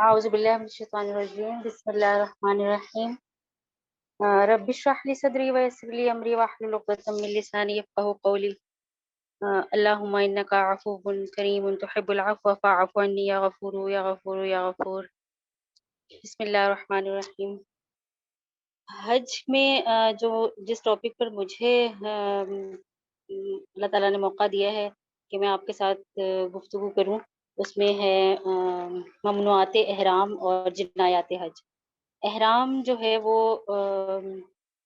أعوذ بالله من الشيطان الرجيم بسم الله الرحمن الرحيم رب اشرح لي صدري ويسر لي أمري واحلل عقدة من لساني يفقهوا قولي اللهم إنك عفو كريم تحب العفو فاعف عني يا غفور يا غفور يا غفور بسم الله الرحمن الرحيم حج میں جو جس ٹاپک پر مجھے اللہ تعالیٰ نے موقع دیا ہے کہ میں آپ کے ساتھ گفتگو کروں، اس میں ہے ممنوعات احرام اور جنایات حج۔ احرام جو ہے وہ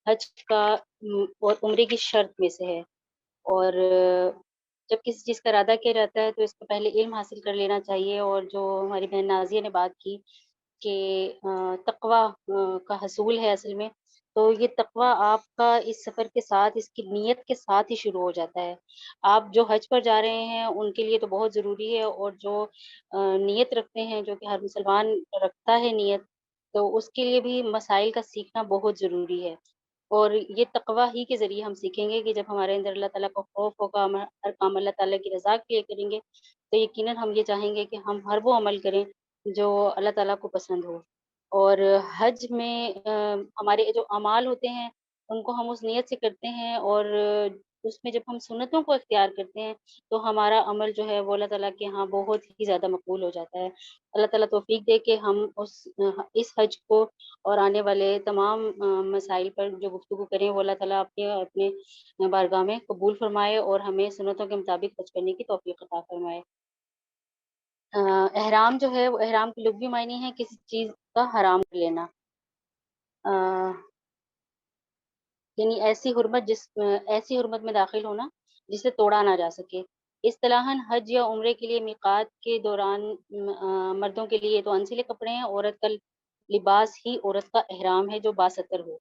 حج کا اور عمرے کی شرط میں سے ہے، اور جب کسی چیز کا ارادہ کیا جاتا ہے تو اس کو پہلے علم حاصل کر لینا چاہیے، اور جو ہماری بہن نازیہ نے بات کی کہ تقوی کا حصول ہے اصل میں، تو یہ تقوی آپ کا اس سفر کے ساتھ، اس کی نیت کے ساتھ ہی شروع ہو جاتا ہے۔ آپ جو حج پر جا رہے ہیں ان کے لیے تو بہت ضروری ہے، اور جو نیت رکھتے ہیں، جو کہ ہر مسلمان رکھتا ہے نیت، تو اس کے لیے بھی مسائل کا سیکھنا بہت ضروری ہے۔ اور یہ تقوی ہی کے ذریعے ہم سیکھیں گے کہ جب ہمارے اندر اللہ تعالیٰ کا خوف ہوگا، ہم ہر کام اللہ تعالیٰ کی رضا کے لیے کریں گے، تو یقیناً ہم یہ چاہیں گے کہ ہم ہر وہ عمل کریں جو اللہ تعالیٰ کو پسند ہو۔ اور حج میں ہمارے جو اعمال ہوتے ہیں ان کو ہم اس نیت سے کرتے ہیں، اور اس میں جب ہم سنتوں کو اختیار کرتے ہیں تو ہمارا عمل جو ہے وہ اللہ تعالیٰ کے ہاں بہت ہی زیادہ مقبول ہو جاتا ہے۔ اللہ تعالیٰ توفیق دے کہ ہم اس حج کو اور آنے والے تمام مسائل پر جو گفتگو کریں وہ اللہ تعالیٰ اپنے بارگاہ میں قبول فرمائے، اور ہمیں سنتوں کے مطابق حج کرنے کی توفیق عطا فرمائے۔ احرام جو ہے وہ احرام کے لغوی معنی ہے کسی چیز کا حرام کر لینا، آ، یعنی ایسی حرمت میں داخل ہونا جسے توڑا نہ جا سکے۔ اصطلاحاً حج یا عمرے کے لیے میقات کے دوران مردوں کے لیے تو انسلے کپڑے ہیں، عورت کا لباس ہی عورت کا احرام ہے جو باستر ہو۔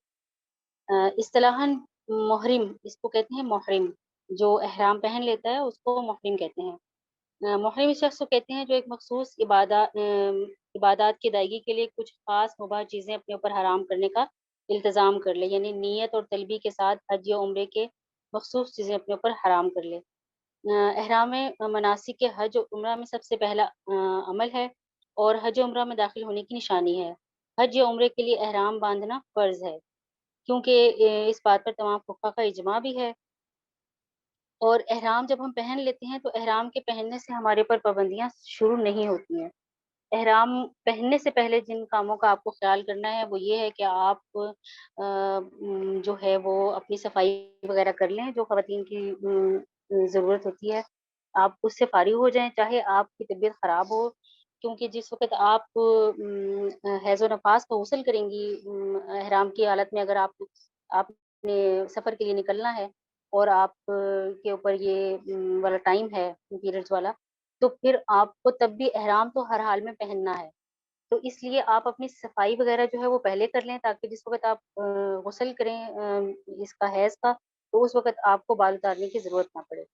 اصطلاحاً محرم اس کو کہتے ہیں، محرم جو احرام پہن لیتا ہے اس کو محرم کہتے ہیں۔ محرم اس شخص کو کہتے ہیں جو ایک مخصوص عبادات کی ادائیگی کے لیے کچھ خاص مباح چیزیں اپنے اوپر حرام کرنے کا التزام کر لے، یعنی نیت اور تلبیہ کے ساتھ حج یا عمرے کے مخصوص چیزیں اپنے اوپر حرام کر لے۔ احرام مناسک کے حج و عمرہ میں سب سے پہلا عمل ہے، اور حج و عمرہ میں داخل ہونے کی نشانی ہے۔ حج یا عمرے کے لیے احرام باندھنا فرض ہے، کیونکہ اس بات پر تمام فقہا کا اجماع بھی ہے۔ اور احرام جب ہم پہن لیتے ہیں تو احرام کے پہننے سے ہمارے اوپر پابندیاں شروع نہیں ہوتی ہیں۔ احرام پہننے سے پہلے جن کاموں کا آپ کو خیال کرنا ہے وہ یہ ہے کہ آپ جو ہے وہ اپنی صفائی وغیرہ کر لیں، جو خواتین کی ضرورت ہوتی ہے، آپ اس سے فارغ ہو جائیں، چاہے آپ کی طبیعت خراب ہو، کیونکہ جس وقت آپ حیض و نفاس کا غسل کریں گی احرام کی حالت میں، اگر آپ نے سفر کے لیے نکلنا ہے اور آپ کے اوپر یہ والا ٹائم ہے پیریڈس والا، تو پھر آپ کو تب بھی احرام تو ہر حال میں پہننا ہے۔ تو اس لیے آپ اپنی صفائی وغیرہ جو ہے وہ پہلے کر لیں، تاکہ جس وقت آپ غسل کریں اس کا حیض کا، تو اس وقت آپ کو بال اتارنے کی ضرورت نہ پڑے۔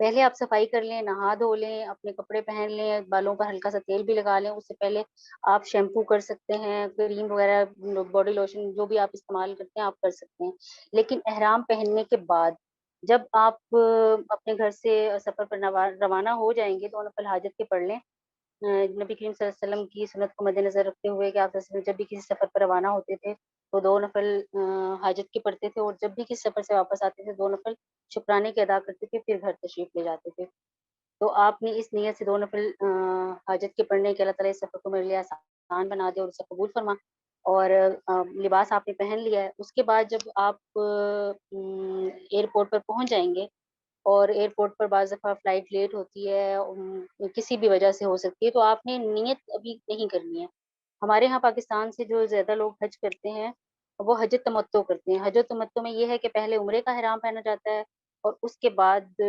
پہلے آپ صفائی کر لیں، نہا دھو لیں، اپنے کپڑے پہن لیں، بالوں پر ہلکا سا تیل بھی لگا لیں، اس سے پہلے آپ شیمپو کر سکتے ہیں، کریم وغیرہ، باڈی لوشن جو بھی آپ استعمال کرتے ہیں آپ کر سکتے ہیں۔ لیکن احرام پہننے کے بعد جب آپ اپنے گھر سے سفر پر روانہ ہو جائیں گے تو نفل حاجت کے پڑھ لیں۔ نبی کریم صلی اللہ علیہ وسلم کی سنت کو مد نظر رکھتے ہوئے کہ آپ صلی اللہ علیہ وسلم جب بھی کسی سفر پر روانہ ہوتے تھے تو 2 نفل حاجت کے پڑھتے تھے، اور جب بھی کسی سفر سے واپس آتے تھے 2 نفل شکرانے کے ادا کرتے تھے، پھر گھر تشریف لے جاتے تھے۔ تو آپ نے اس نیت سے 2 نفل حاجت کے پڑھنے کہ اللہ تعالیٰ اس سفر کو میرے لیے آسان بنا دے اور اسے قبول فرما، اور لباس آپ نے پہن لیا ہے، اس کے بعد جب آپ ایئرپورٹ پر پہنچ جائیں گے، اور ایئرپورٹ پر بعض دفعہ فلائٹ لیٹ ہوتی ہے، کسی بھی وجہ سے ہو سکتی ہے، تو آپ نے نیت ابھی نہیں کرنی ہے۔ ہمارے یہاں پاکستان سے جو زیادہ لوگ حج کرتے ہیں وہ حج تمتع کرتے ہیں۔ حج تمتع میں یہ ہے کہ پہلے عمرے کا احرام پہنا جاتا ہے، اور اس کے بعد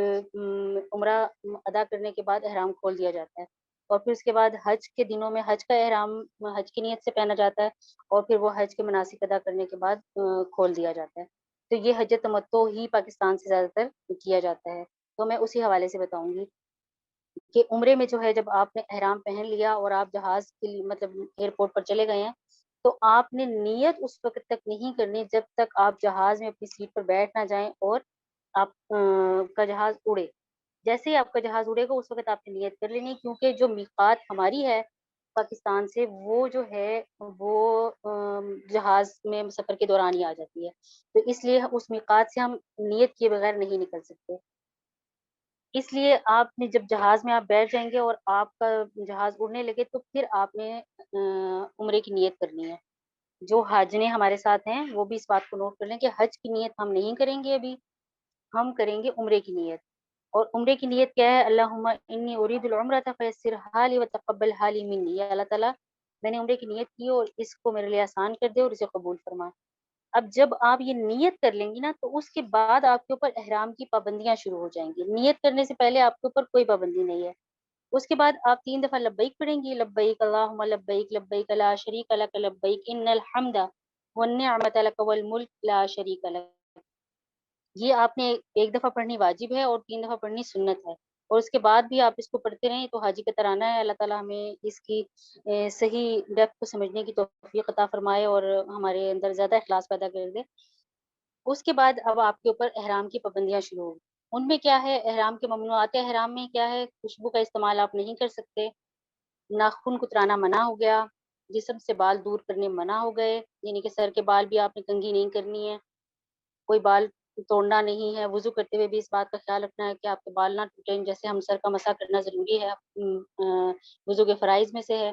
عمرہ ادا کرنے کے بعد احرام کھول دیا جاتا ہے، اور پھر اس کے بعد حج کے دنوں میں حج کا احرام حج کی نیت سے پہنا جاتا ہے، اور پھر وہ حج کے مناسک ادا کرنے کے بعد کھول دیا جاتا ہے۔ تو یہ حج تمتع ہی پاکستان سے زیادہ تر کیا جاتا ہے، تو میں اسی حوالے سے بتاؤں گی کہ عمرے میں جو ہے جب آپ نے احرام پہن لیا اور آپ جہاز کے لیے مطلب ایئرپورٹ پر چلے گئے ہیں، تو آپ نے نیت اس وقت تک نہیں کرنی جب تک آپ جہاز میں اپنی سیٹ پر بیٹھ نہ جائیں اور آپ کا جہاز اڑے۔ جیسے ہی آپ کا جہاز اڑے گا اس وقت آپ نے نیت کر لینی ہے، کیونکہ جو میقات ہماری ہے پاکستان سے وہ جو ہے وہ جہاز میں سفر کے دوران ہی آ جاتی ہے۔ تو اس لیے اس میقات سے ہم نیت کیے بغیر نہیں نکل سکتے۔ اس لیے آپ نے جب جہاز میں آپ بیٹھ جائیں گے اور آپ کا جہاز اڑنے لگے تو پھر آپ نے عمرے کی نیت کرنی ہے۔ جو حاجنے ہمارے ساتھ ہیں وہ بھی اس بات کو نوٹ کر لیں کہ حج کی نیت ہم نہیں کریں گے ابھی، ہم کریں گے عمرے کی نیت۔ اور عمرے کی نیت کیا ہے؟ اللہم انی ارید العمرۃ فیسرھا لی وتقبلھا لی منی، یا اللہ تعالیٰ میں نے عمرے کی نیت کی اور اس کو میرے لیے آسان کر دے اور اسے قبول فرما۔ اب جب آپ یہ نیت کر لیں گی نا تو اس کے بعد آپ کے اوپر احرام کی پابندیاں شروع ہو جائیں گی۔ نیت کرنے سے پہلے آپ کے اوپر کوئی پابندی نہیں ہے۔ اس کے بعد آپ 3 دفعہ لبیک پڑھیں گی، لبیک اللہم لبیک لبیک لا شریک لک لبیک ان الحمد والنعمت لک والملک لا شریک لک۔ یہ آپ نے ایک دفعہ پڑھنی واجب ہے اور 3 دفعہ پڑھنی سنت ہے، اور اس کے بعد بھی آپ اس کو پڑھتے رہیں تو حاجی کا ترانہ ہے۔ اللہ تعالیٰ ہمیں اس کی صحیح ڈیپتھ کو سمجھنے کی توفیق عطا فرمائے اور ہمارے اندر زیادہ اخلاص پیدا کر دے۔ اس کے بعد اب آپ کے اوپر احرام کی پابندیاں شروع ہو گئی۔ ان میں کیا ہے؟ احرام کے ممنوعات احرام میں کیا ہے؟ خوشبو کا استعمال آپ نہیں کر سکتے، ناخن کترانا منع ہو گیا، جسم سے بال دور کرنے منع ہو گئے، یعنی کہ سر کے بال بھی آپ نے کنگھی نہیں کرنی ہے، کوئی بال توڑنا نہیں ہے، وضو کرتے ہوئے بھی اس بات کا خیال رکھنا ہے کہ آپ کے بال نہ ٹوٹیں، جیسے ہم سر کا مسح کرنا ضروری ہے، وضو کے فرائض میں سے ہے۔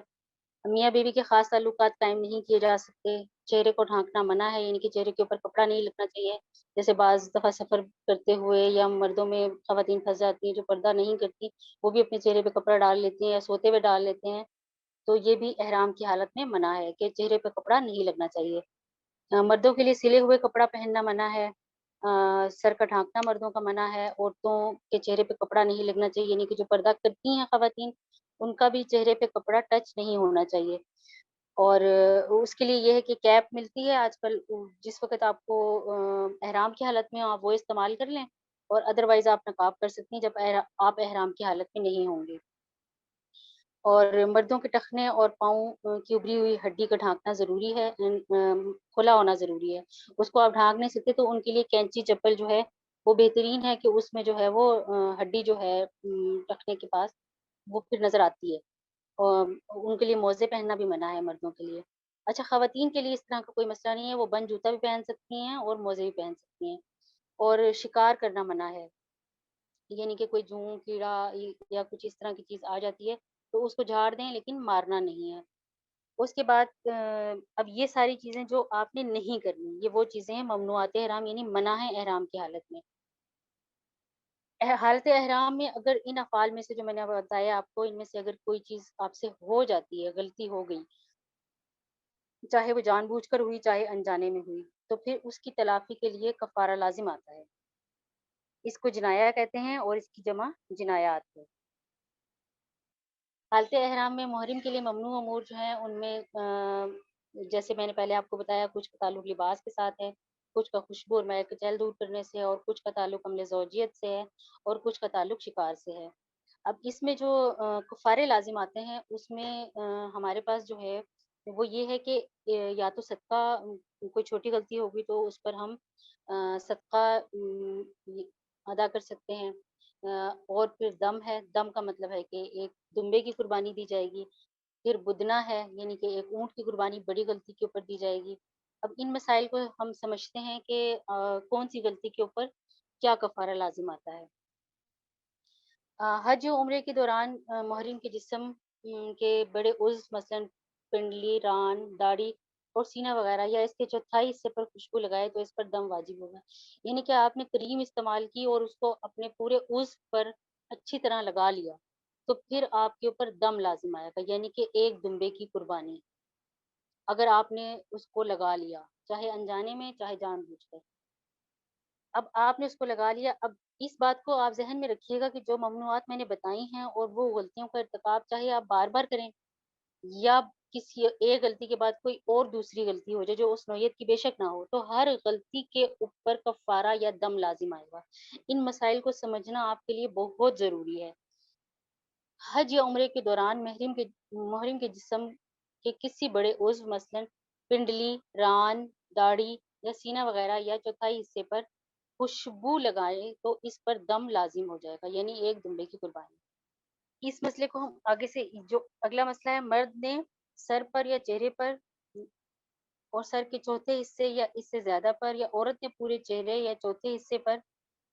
میاں بیوی کے خاص تعلقات قائم نہیں کیے جا سکتے، چہرے کو ڈھانکنا منع ہے، یعنی کہ چہرے کے اوپر کپڑا نہیں لگنا چاہیے، جیسے بعض دفعہ سفر کرتے ہوئے یا مردوں میں خواتین پھنس جاتی ہیں جو پردہ نہیں کرتی، وہ بھی اپنے چہرے پہ کپڑا ڈال لیتی ہیں یا سوتے ہوئے ڈال لیتے ہیں، تو یہ بھی احرام کی حالت میں منع ہے کہ چہرے پہ کپڑا نہیں لگنا چاہیے۔ مردوں کے لیے سلے ہوئے کپڑا پہننا منع ہے، سر کا ڈھانکنا مردوں کا منع ہے، عورتوں کے چہرے پہ کپڑا نہیں لگنا چاہیے، یعنی کہ جو پردہ کرتی ہیں خواتین ان کا بھی چہرے پہ کپڑا ٹچ نہیں ہونا چاہیے۔ اور اس کے لیے یہ ہے کہ کیپ ملتی ہے آج کل، جس وقت آپ کو احرام کی حالت میں ہو آپ وہ استعمال کر لیں، اور ادروائز آپ نقاب کر سکتی ہیں جب آپ احرام کی حالت میں نہیں ہوں گے۔ اور مردوں کے ٹخنے اور پاؤں کی ابری ہوئی ہڈی کا ڈھانکنا ضروری ہے، کھلا ہونا ضروری ہے۔ اس کو آپ ڈھانک نہیں سکتے تو ان کے لیے کینچی چپل جو ہے وہ بہترین ہے کہ اس میں جو ہے وہ ہڈی جو ہے ٹخنے کے پاس وہ پھر نظر آتی ہے۔ ان کے لیے موزے پہننا بھی منع ہے مردوں کے لیے۔ اچھا، خواتین کے لیے اس طرح کا کوئی مسئلہ نہیں ہے، وہ بند جوتا بھی پہن سکتی ہیں اور موزے بھی پہن سکتی ہیں۔ اور شکار کرنا منع ہے، یعنی کہ کوئی جوں کیڑا یا کچھ اس طرح کی چیز آ جاتی ہے تو اس کو جھاڑ دیں لیکن مارنا نہیں ہے۔ اس کے بعد اب یہ ساری چیزیں جو آپ نے نہیں کرنی، یہ وہ چیزیں ہیں ممنوعات احرام، یعنی منع ہے احرام کی حالت میں۔ حالت احرام میں اگر ان افعال میں سے جو میں نے اب بتایا آپ کو، ان میں سے اگر کوئی چیز آپ سے ہو جاتی ہے، غلطی ہو گئی، چاہے وہ جان بوجھ کر ہوئی چاہے انجانے میں ہوئی، تو پھر اس کی تلافی کے لیے کفارہ لازم آتا ہے۔ اس کو جنایا کہتے ہیں اور اس کی جمع جنایات ہے۔ حالت احرام میں محرم کے لیے ممنوع امور جو ہیں ان میں جیسے میں نے پہلے آپ کو بتایا، کچھ کا تعلق لباس کے ساتھ ہے، کچھ کا خوشبو اور مہک چہل دور کرنے سے ہے، اور کچھ کا تعلق حمل زوجیت سے ہے، اور کچھ کا تعلق شکار سے ہے۔ اب اس میں جو کفارے لازم آتے ہیں اس میں ہمارے پاس جو ہے وہ یہ ہے کہ یا تو صدقہ، کوئی چھوٹی غلطی ہوگی تو اس پر ہم صدقہ ادا کر سکتے ہیں، اور پھر دم ہے، دم کا مطلب ہے کہ ایک دمبے کی قربانی دی جائے گی، پھر بدنہ ہے یعنی کہ ایک اونٹ کی قربانی بڑی غلطی کے اوپر دی جائے گی۔ اب ان مسائل کو ہم سمجھتے ہیں کہ کون سی غلطی کے اوپر کیا کفارہ لازم آتا ہے۔ حج و عمرے کے دوران محرم کے جسم کے بڑے عضو مثلاً پنڈلی، ران، داڑھی اور سینہ وغیرہ یا اس کے چوتھائی حصے پر خوشبو لگائے تو اس پر دم واجب ہوگا، یعنی کہ آپ نے کریم استعمال کی اور اس کو اپنے پورے عضو پر اچھی طرح لگا لیا تو پھر آپ کے اوپر دم لازم آئے گا، یعنی کہ ایک دمبے کی قربانی اگر آپ نے اس کو لگا لیا، چاہے انجانے میں چاہے جان بوجھ کر۔ اب آپ نے اس کو لگا لیا، اب اس بات کو آپ ذہن میں رکھیے گا کہ جو ممنوعات میں نے بتائی ہیں اور وہ غلطیوں کا ارتکاب چاہے آپ بار بار کریں یا کسی ایک غلطی کے بعد کوئی اور دوسری غلطی ہو جائے جو اس نوعیت کی بے شک نہ ہو، تو ہر غلطی کے اوپر کفارہ یا دم لازم آئے گا۔ ان مسائل کو سمجھنا آپ کے لیے بہت ضروری ہے۔ حج یا عمرے کے دوران محرم کے جسم کے کسی بڑے عضو مثلاً پنڈلی، ران، داڑھی یا سینہ وغیرہ یا چوتھائی حصے پر خوشبو لگائے تو اس پر دم لازم ہو جائے گا، یعنی ایک دمبے کی قربانی۔ اس مسئلے کو ہم آگے سے جو اگلا مسئلہ ہے، مرد نے سر پر یا چہرے پر اور سر کے چوتھے حصے یا اس سے زیادہ پر، یا عورت نے پورے چہرے یا چوتھے حصے پر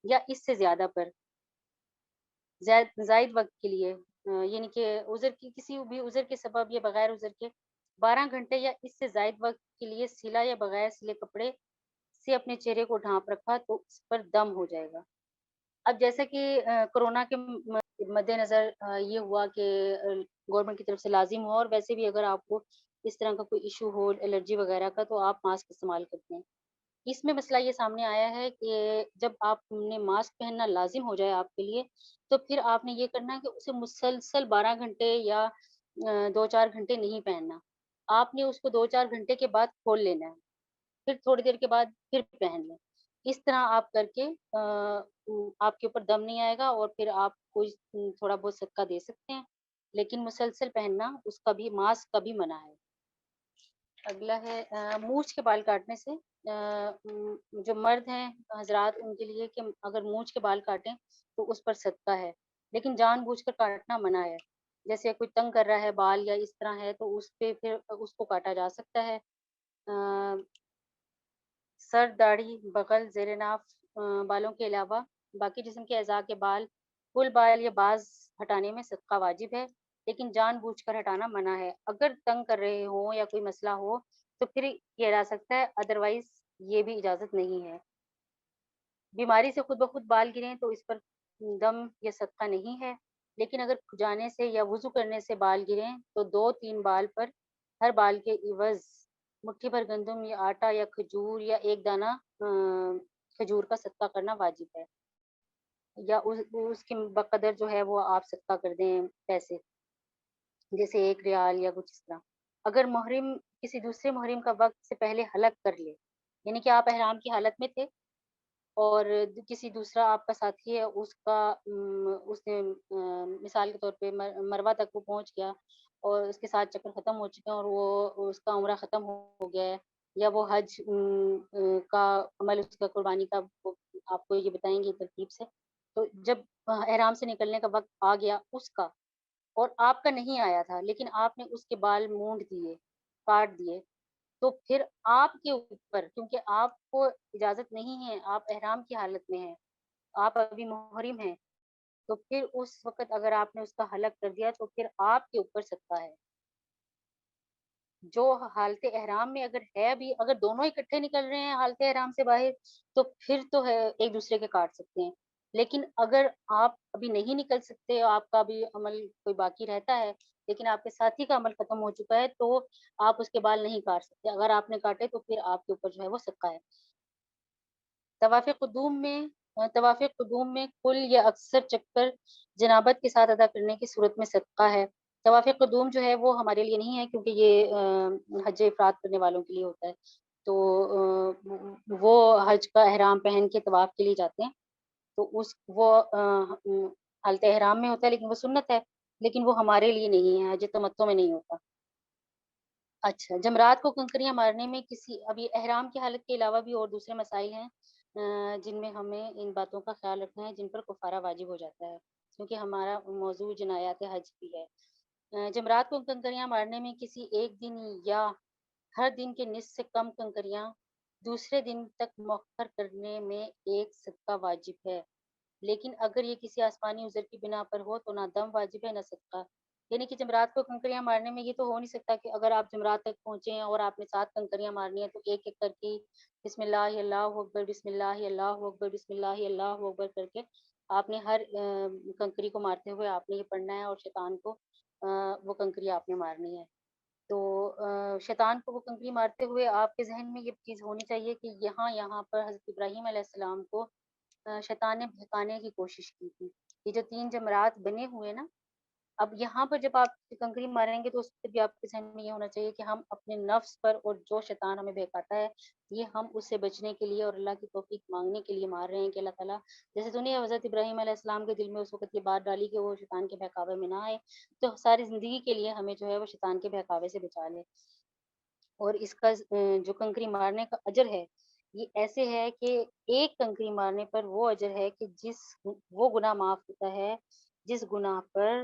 یا اس سے زیادہ پر زائد وقت کے لیے یعنی کہ عذر کی کسی بھی عذر کے سبب یا بغیر عذر کے 12 گھنٹے یا اس سے زائد وقت کے لیے سلا یا بغیر سلے کپڑے سے اپنے چہرے کو ڈھانپ رکھا تو اس پر دم ہو جائے گا۔ اب جیسا کہ کورونا کے مد نظر یہ ہوا کہ گورنمنٹ کی طرف سے لازم ہوا، اور ویسے بھی اگر آپ کو اس طرح کا کوئی ایشو ہو الرجی وغیرہ کا تو آپ ماسک استعمال کرتے ہیں۔ اس میں مسئلہ یہ سامنے آیا ہے کہ جب آپ نے ماسک پہننا لازم ہو جائے آپ کے لیے، تو پھر آپ نے یہ کرنا ہے کہ اسے مسلسل 12 گھنٹے یا 2-4 گھنٹے نہیں پہننا۔ آپ نے اس کو 2-4 گھنٹے کے بعد کھول لینا ہے، پھر تھوڑی دیر کے بعد پھر پہن لیں۔ اس طرح آپ کر کے آپ کے اوپر دم نہیں آئے گا، اور پھر آپ کوئی تھوڑا بہت صدقہ دے سکتے ہیں، لیکن مسلسل پہننا اس کا بھی ماسک کا بھی منع ہے۔ اگلا ہے مونچھ کے بال کاٹنے سے جو مرد ہیں حضرات ان کے لیے کہ اگر مونچھ کے بال کاٹیں تو اس پر صدقہ ہے، لیکن جان بوجھ کر کاٹنا منع ہے۔ جیسے کوئی تنگ کر رہا ہے بال یا اس طرح ہے تو اس پہ پھر اس کو کاٹا جا سکتا ہے۔ سر، داڑھی، بغل، زیر ناف بالوں کے علاوہ باقی جسم کے اعضاء کے بال، کل بال یا بعض ہٹانے میں صدقہ واجب ہے، لیکن جان بوجھ کر ہٹانا منع ہے۔ اگر تنگ کر رہے ہوں یا کوئی مسئلہ ہو تو پھر کیا جا سکتا ہے، ادروائز یہ بھی اجازت نہیں ہے۔ بیماری سے خود بخود بال گریں تو اس پر دم یا صدقہ نہیں ہے، لیکن اگر کھجانے سے یا وضو کرنے سے بال گریں تو 2-3 بال پر ہر بال کے عوض مٹھی بھر گندم یا آٹا یا کھجور یا ایک دانہ کھجور کا صدقہ کرنا واجب ہے، یا اس کے بقدر جو ہے وہ آپ صدقہ کر دیں پیسے، جیسے 1 ریال یا کچھ اس طرح۔ اگر محرم کسی دوسرے محرم کا وقت سے پہلے حلق کر لے، یعنی کہ آپ احرام کی حالت میں تھے اور کسی دوسرا آپ کا ساتھی ہے اس نے مثال کے طور پہ مروہ تک وہ پہنچ گیا اور اس کے ساتھ چکر ختم ہو چکے ہیں اور وہ اس کا عمرہ ختم ہو گیا ہے، یا وہ حج کا عمل اس کا قربانی کا وہ آپ کو یہ بتائیں گے ترتیب سے۔ تو جب احرام سے نکلنے کا وقت آ گیا اس کا، اور آپ کا نہیں آیا تھا لیکن آپ نے اس کے بال مونڈ دیے، کاٹ دیے، تو پھر آپ کے اوپر، کیونکہ آپ کو اجازت نہیں ہے، آپ احرام کی حالت میں ہیں، آپ ابھی محرم ہیں، تو پھر اس وقت اگر آپ نے اس کا حلق کر دیا تو پھر آپ کے اوپر صدقہ ہے۔ جو حالت احرام میں اگر ہے بھی، اگر دونوں اکٹھے نکل رہے ہیں حالت احرام سے باہر تو پھر تو ہے ایک دوسرے کے کاٹ سکتے ہیں، لیکن اگر آپ ابھی نہیں نکل سکتے، آپ کا بھی عمل کوئی باقی رہتا ہے لیکن آپ کے ساتھی کا عمل ختم ہو چکا ہے تو آپ اس کے بال نہیں کاٹ سکتے، اگر آپ نے کاٹے تو پھر آپ کے اوپر جو ہے وہ صدقہ ہے۔ طواف قدوم میں کل یا اکثر چکر جنابت کے ساتھ ادا کرنے کی صورت میں صدقہ ہے۔ طواف قدوم جو ہے وہ ہمارے لیے نہیں ہے کیونکہ یہ حج افراد کرنے والوں کے لیے ہوتا ہے، تو وہ حج کا احرام پہن کے طواف کے لیے جاتے ہیں، تو وہ حالت احرام میں ہوتا ہے لیکن وہ سنت ہے، لیکن وہ ہمارے لیے نہیں ہے، حج تمتع میں نہیں ہوتا۔ اچھا، جمرات کو کنکریاں مارنے میں اب یہ احرام کی حالت کے علاوہ بھی اور دوسرے مسائل ہیں جن میں ہمیں ان باتوں کا خیال رکھنا ہے جن پر کفارہ واجب ہو جاتا ہے، کیونکہ ہمارا موضوع جنایات حج بھی ہے۔ جمرات کو کنکریاں مارنے میں کسی ایک دن یا ہر دن کے نصف سے کم کنکریاں دوسرے دن تک مؤخر کرنے میں ایک صدقہ واجب ہے، لیکن اگر یہ کسی آسمانی عذر کی بنا پر ہو تو نہ دم واجب ہے نہ صدقہ۔ یعنی کہ جمرات کو کنکریاں مارنے میں یہ تو ہو نہیں سکتا کہ اگر آپ جمرات تک پہنچے ہیں اور آپ نے 7 کنکریاں مارنی ہیں تو ایک ایک کر کے بسم اللہ اللہ اکبر بسم اللہ اللہ اکبر بسم اللہ اللہ اکبر کر کے آپ نے ہر کنکری کو مارتے ہوئے آپ نے یہ پڑھنا ہے، اور شیطان کو وہ کنکری آپ نے مارنی ہے۔ تو شیطان کو وہ کنکری مارتے ہوئے آپ کے ذہن میں یہ چیز ہونی چاہیے کہ یہاں پر حضرت ابراہیم علیہ السلام کو شیطان نے بہکانے کی کوشش کی تھی۔ یہ جو 3 جمرات بنے ہوئے نا، اب یہاں پر جب آپ کنکری ماریں گے تو اس پہ بھی آپ کے ذہن میں یہ ہونا چاہیے کہ ہم اپنے نفس پر اور جو شیطان ہمیں بہکاتا ہے یہ ہم اس سے بچنے کے لیے اور اللہ کی توفیق مانگنے کے لیے مار رہے ہیں کہ اللہ تعالیٰ جیسے تو نہیں حضرت ابراہیم علیہ السلام کے دل میں اس وقت یہ بات ڈالی کہ وہ شیطان کے بہکاوے میں نہ آئے، تو ساری زندگی کے لیے ہمیں جو ہے وہ شیطان کے بہکاوے سے بچا لے۔ اور اس کا جو کنکری مارنے کا اجر ہے یہ ایسے ہے کہ ایک کنکری مارنے پر وہ اجر ہے کہ وہ گناہ معاف ہوتا ہے جس گناہ پر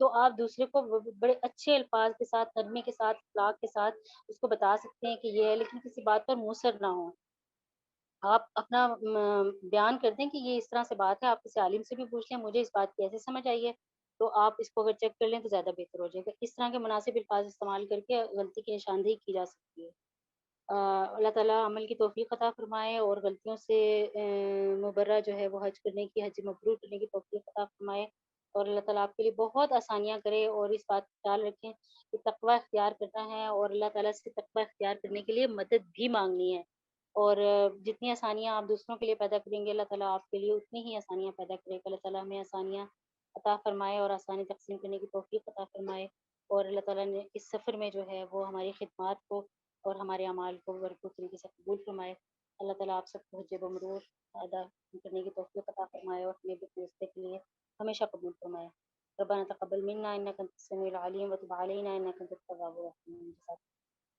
تو آپ دوسرے کو بڑے اچھے الفاظ کے ساتھ، نرمی کے ساتھ، اخلاق کے ساتھ اس کو بتا سکتے ہیں کہ یہ ہے، لیکن کسی بات پر مُصر نہ ہوں۔ آپ اپنا بیان کر دیں کہ یہ اس طرح سے بات ہے، آپ کسی عالم سے بھی پوچھ لیں، مجھے اس بات کی ایسے سمجھ آئی ہے، تو آپ اس کو اگر چیک کر لیں تو زیادہ بہتر ہو جائے گا۔ اس طرح کے مناسب الفاظ استعمال کر کے غلطی کی نشاندہی کی جا سکتی ہے۔ اللہ تعالیٰ عمل کی توفیق عطا فرمائے اور غلطیوں سے مبرّہ جو ہے وہ حج کرنے کی، حج مبرور کرنے کی توفیق عطا فرمائے، اور اللہ تعالیٰ آپ کے لیے بہت آسانیاں کرے، اور اس بات کا خیال رکھیں کہ تقوی اختیار کرنا ہے اور اللہ تعالیٰ سے تقوی اختیار کرنے کے لیے مدد بھی مانگنی ہے، اور جتنی آسانیاں آپ دوسروں کے لیے پیدا کریں گے، اللہ تعالیٰ آپ کے لیے اتنی ہی آسانیاں پیدا کرے گا۔ اللہ تعالیٰ ہمیں آسانیاں عطا فرمائے اور آسانی تقسیم کرنے کی توفیق عطا فرمائے، اور اللہ تعالیٰ نے اس سفر میں جو ہے وہ ہماری خدمات کو اور ہمارے اعمال کو بھرپور طریقے سے قبول فرمائے۔ اللہ تعالیٰ آپ سب کو حج مبرور ادا کرنے کی توفیق عطا فرمائے اور ہمیں بھی پہنچنے کے لیے ہمیشہ قبول فرمائے۔ ربنا تقبل منا انك انت السميع العليم وتب علينا انك انت التواب الرحيم۔